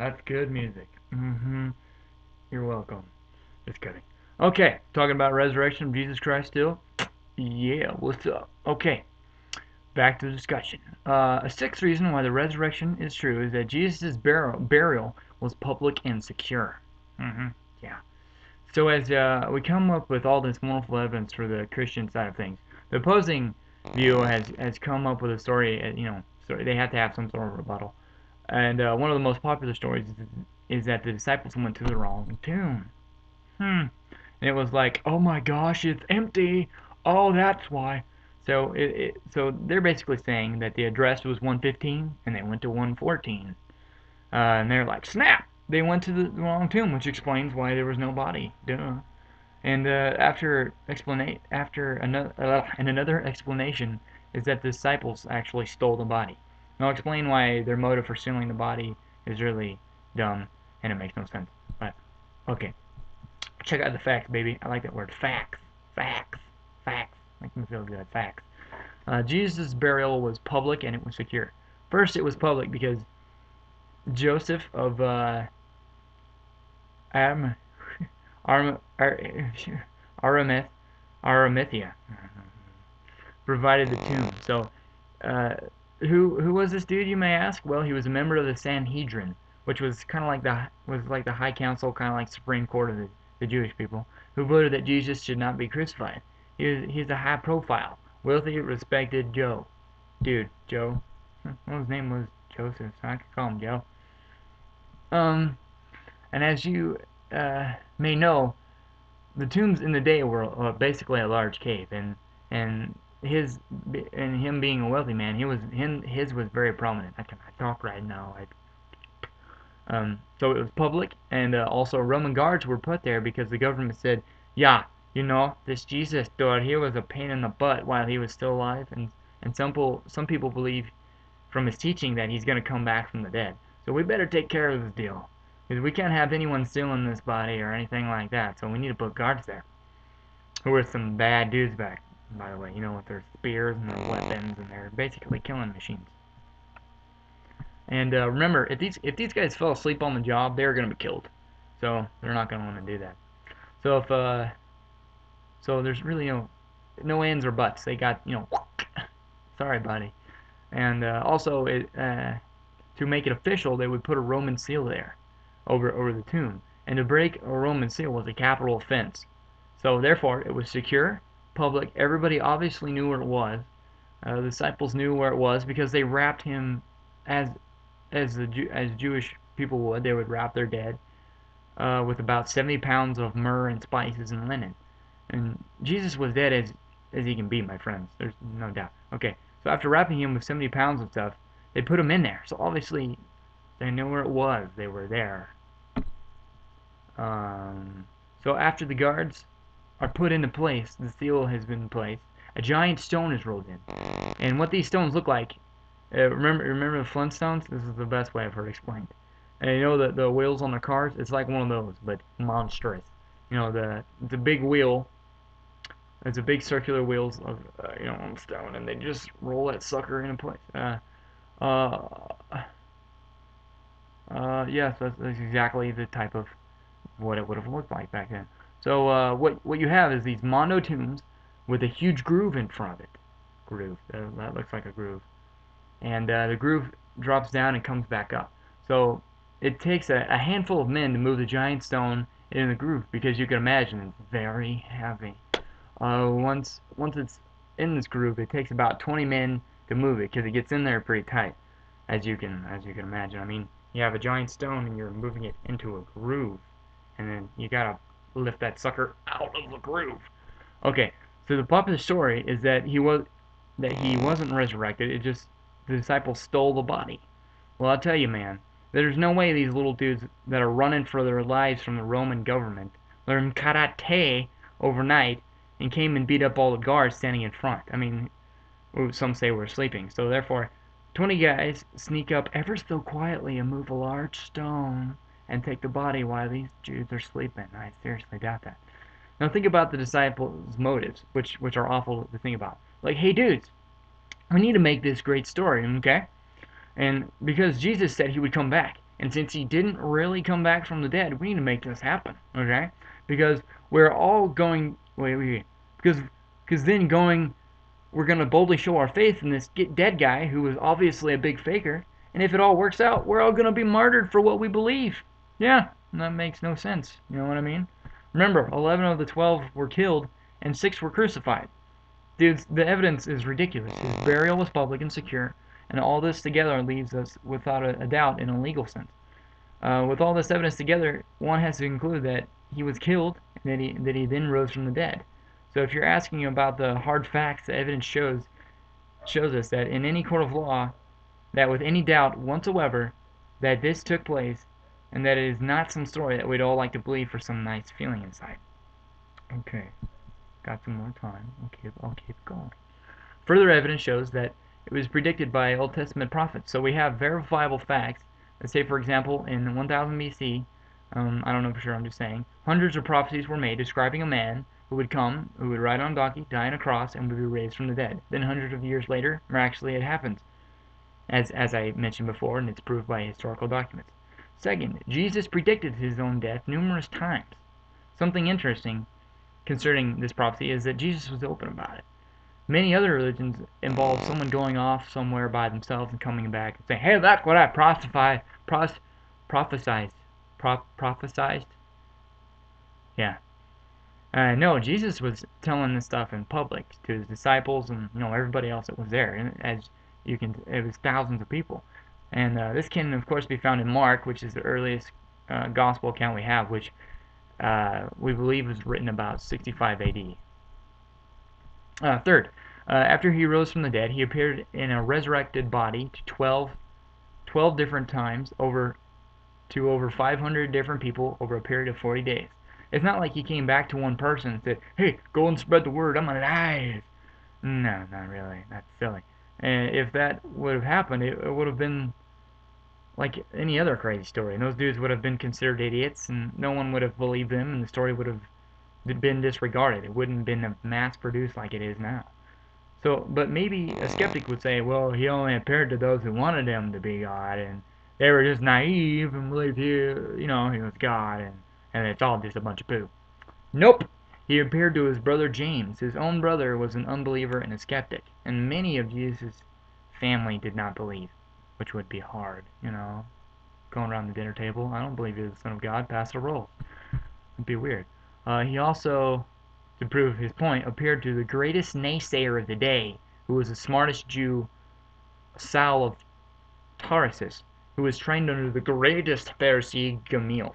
That's good music. You're welcome. Just kidding. Okay, talking about resurrection of Jesus Christ still. Yeah, what's up? Okay, back to the discussion. A sixth reason why the resurrection is true is that Jesus' burial was public and secure. Yeah. So as we come up with all this wonderful evidence for the Christian side of things, the opposing view has come up with a story. Story they have to have some sort of rebuttal. And one of the most popular stories is that the disciples went to the wrong tomb. And it was like, oh my gosh, it's empty. Oh, that's why. So they're basically saying that the address was 115 and they went to 114. And they're like, snap! They went to the wrong tomb, which explains why there was no body. Duh. And another explanation is that the disciples actually stole the body. And I'll explain why their motive for stealing the body is really dumb and it makes no sense. But okay, check out the facts, baby. I like that word, facts, facts, facts. Makes me feel good. Facts. Jesus' burial was public and it was secure. First, it was public because Joseph of Aram, Aram, Aramith, Aramitha provided the tomb. So, uh, who was this dude, you may ask? Well, he was a member of the Sanhedrin, which was kind of like the High Council, kind of like Supreme Court of the Jewish people, who voted that Jesus should not be crucified. He's a high profile, wealthy, respected Joe. Well, his name was Joseph, so I could call him Joe. And as you may know, the tombs in the day were basically a large cave, and his and him being a wealthy man, his was very prominent. I can talk right now. So it was public, and also Roman guards were put there because the government said, yeah, this Jesus dude, he was a pain in the butt while he was still alive, and some people believe from his teaching that he's going to come back from the dead. So we better take care of this deal. Because we can't have anyone stealing this body or anything like that. So we need to put guards there. Who are some bad dudes back, by the way. With their spears and their weapons, and they're basically killing machines. And remember, if these guys fell asleep on the job, they're going to be killed. So they're not going to want to do that. So so there's really no ands or buts. They got sorry, buddy. And also to make it official, they would put a Roman seal there over the tomb. And to break a Roman seal was a capital offense. So therefore, it was secure, public. Everybody obviously knew where it was. The disciples knew where it was because they wrapped him as Jewish people would. They would wrap their dead with about 70 pounds of myrrh and spices and linen. And Jesus was dead as he can be, my friends. There's no doubt. Okay, so after wrapping him with 70 pounds of stuff, they put him in there. So obviously, they knew where it was. They were there. So after the guards are put into place, the seal has been placed, a giant stone is rolled in. And what these stones look like, remember the Flintstones? This is the best way I've heard explained. And the wheels on the cars? It's like one of those, but monstrous. It's a big wheel. It's a big circular wheels of on stone, and they just roll that sucker into place. Yes, that's exactly the type of what it would have looked like back then. So what you have is these mondo tombs with a huge groove in front of it. Groove. That looks like a groove. And the groove drops down and comes back up. So it takes a handful of men to move the giant stone in the groove because you can imagine it's very heavy. Once it's in this groove, it takes about 20 men to move it because it gets in there pretty tight, as you can imagine. I mean, you have a giant stone and you're moving it into a groove, and then you gotta lift that sucker out of the groove. Okay, so the popular story is that he wasn't resurrected. It just the disciples stole the body. Well, I'll tell you, man, there's no way these little dudes that are running for their lives from the Roman government learned karate overnight and came and beat up all the guards standing in front. I mean, some say we're sleeping. So therefore, 20 guys sneak up ever so quietly and move a large stone and take the body while these Jews are sleeping. I seriously doubt that. Now think about the disciples' motives, which are awful to think about. Like, hey dudes, we need to make this great story, okay? And because Jesus said he would come back, And since he didn't really come back from the dead, we need to make this happen, okay? Because we're all going, wait, because then we're going to boldly show our faith in this dead guy who was obviously a big faker. And if it all works out, we're all going to be martyred for what we believe. Yeah, that makes no sense. You know what I mean? Remember, 11 of the 12 were killed and 6 were crucified. Dude, the evidence is ridiculous. His burial was public and secure, and all this together leaves us without a doubt in a legal sense. With all this evidence together, one has to conclude that he was killed and that he then rose from the dead. So if you're asking about the hard facts, the evidence shows us that in any court of law, that with any doubt whatsoever that this took place, and that it is not some story that we'd all like to believe for some nice feeling inside. Okay, got some more time. I'll keep going. Further evidence shows that it was predicted by Old Testament prophets. So we have verifiable facts. Let's say, for example, in 1000 BC, I don't know for sure, I'm just saying, hundreds of prophecies were made describing a man who would come, who would ride on a donkey, die on a cross, and would be raised from the dead. Then hundreds of years later, miraculously it happens, as I mentioned before, and it's proved by historical documents. Second, Jesus predicted his own death numerous times. Something interesting concerning this prophecy is that Jesus was open about it. Many other religions involve someone going off somewhere by themselves and coming back and saying, "Hey, that's what I prophesied." Prophesied? Yeah. No, Jesus was telling this stuff in public to his disciples and everybody else that was there. And it was thousands of people. And this can, of course, be found in Mark, which is the earliest gospel account we have, which we believe was written about 65 A.D. Third, after he rose from the dead, he appeared in a resurrected body to 12 different times to over 500 different people over a period of 40 days. It's not like he came back to one person and said, "Hey, go and spread the word, I'm alive." No, not really. That's silly. And if that would have happened, it would have been like any other crazy story. And those dudes would have been considered idiots, and no one would have believed them, and the story would have been disregarded. It wouldn't have been mass produced like it is now. So, but maybe a skeptic would say, well, he only appeared to those who wanted him to be God, and they were just naive and believed he was God, and it's all just a bunch of poo. Nope. He appeared to his brother James. His own brother was an unbeliever and a skeptic, and many of Jesus' family did not believe, which would be hard, going around the dinner table. I don't believe he was the Son of God. Pass the roll. It'd be weird. He also, to prove his point, appeared to the greatest naysayer of the day, who was the smartest Jew, Saul of Tarsus, who was trained under the greatest Pharisee, Gamaliel.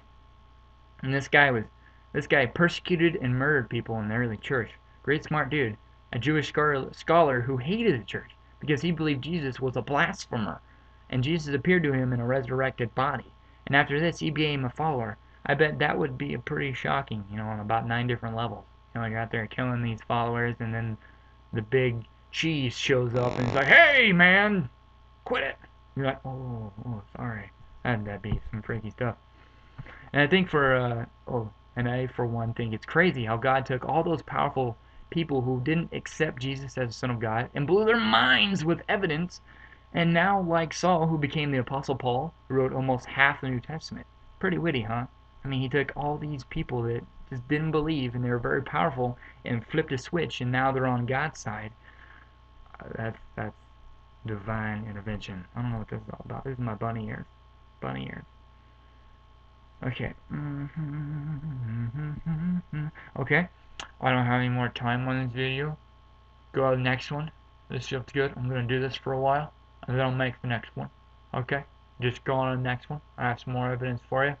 And this guy persecuted and murdered people in the early church. Great smart dude, a Jewish scholar who hated the church because he believed Jesus was a blasphemer, and Jesus appeared to him in a resurrected body. And after this, he became a follower. I bet that would be pretty shocking, on about 9 different levels. You're out there killing these followers, and then the big cheese shows up and he's like, "Hey, man, quit it." You're like, "Oh, sorry." That'd be some freaky stuff. And I think and I for one think it's crazy how God took all those powerful people who didn't accept Jesus as the Son of God and blew their minds with evidence, and now like Saul, who became the Apostle Paul, who wrote almost half the New Testament. Pretty witty, huh? I mean, he took all these people that just didn't believe and they were very powerful and flipped a switch, and now they're on God's side. That's divine intervention. I don't know what this is all about. This is my bunny ears. Bunny ears. Okay. Okay. I don't have any more time on this video. Go to the next one. This feels good. I'm going to do this for a while, and then I'll make the next one. Okay? Just go on to the next one. I have some more evidence for you.